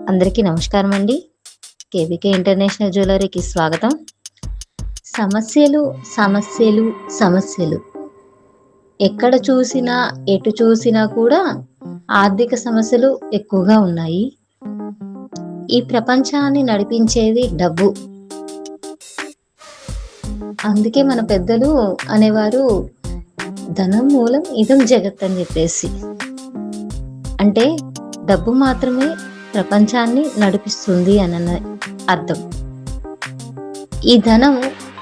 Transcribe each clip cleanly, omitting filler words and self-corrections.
అందరికీ నమస్కారం అండి. కేబీకే ఇంటర్నేషనల్ జ్యువెలరీకి స్వాగతం. సమస్యలు సమస్యలు సమస్యలు ఎక్కడ చూసినా ఎటు చూసినా కూడా ఆర్థిక సమస్యలు ఎక్కువగా ఉన్నాయి. ఈ ప్రపంచాన్ని నడిపించేది డబ్బు. అందుకే మన పెద్దలు అనేవారు ధనం మూలం ఇదం జగత్ అని చెప్పేసి. అంటే డబ్బు మాత్రమే ప్రపంచాన్ని నడిపిస్తుంది అన్న అర్థం. ఈ ధనం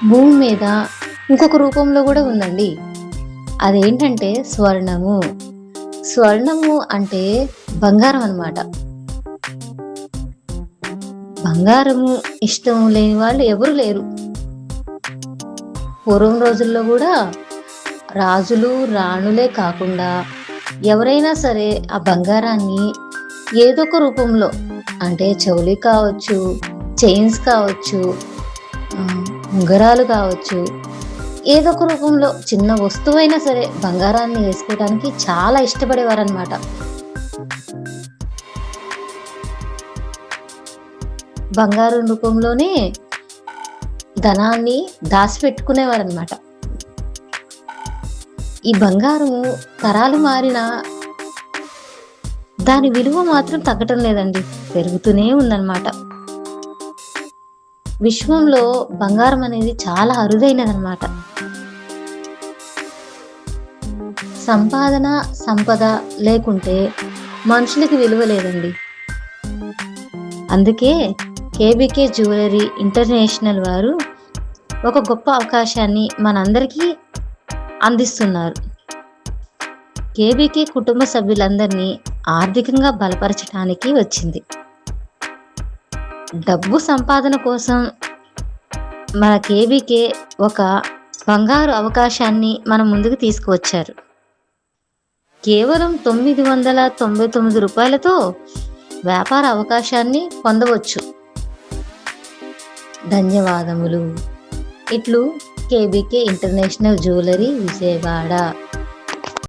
భూమి మీద ఇంకొక రూపంలో కూడా ఉందండి. అదేంటంటే స్వర్ణము. స్వర్ణము అంటే బంగారం అన్నమాట. బంగారము ఇష్టం లేని వాళ్ళు ఎవరు లేరు. పూర్వం రోజుల్లో కూడా రాజులు రాణులే కాకుండా ఎవరైనా సరే ఆ బంగారాన్ని ఏదో ఒక రూపంలో, అంటే చెవులు కావచ్చు, చైన్స్ కావచ్చు, ఉంగరాలు కావచ్చు, ఏదో ఒక రూపంలో చిన్న వస్తువైనా సరే బంగారాన్ని వేసుకోవడానికి చాలా ఇష్టపడేవారు అనమాట. బంగారం రూపంలోనే ధనాన్ని దాచిపెట్టుకునేవారు అనమాట. ఈ బంగారం తరాలు మారినా దాని విలువ మాత్రం తగ్గటం లేదండి, పెరుగుతూనే ఉందన్నమాట. విశ్వంలో బంగారం అనేది చాలా అరుదైనదన్నమాట. సంపద లేకుంటే మనుషులకి విలువ లేదండి. అందుకే కేబీకే జ్యువెలరీ ఇంటర్నేషనల్ వారు ఒక గొప్ప అవకాశాన్ని మనందరికీ అందిస్తున్నారు. కేబీకే కుటుంబ సభ్యులందరినీ ఆర్థికంగా బలపరచడానికి వచ్చింది. డబ్బు సంపాదన కోసం మన కేబీకే ఒక బంగారు అవకాశాన్ని మన ముందుకు తీసుకువచ్చారు. కేవలం 999 రూపాయలతో వ్యాపార అవకాశాన్ని పొందవచ్చు. ధన్యవాదములు. ఇట్లు కేబీకే ఇంటర్నేషనల్ జ్యువెలరీ విజయవాడ.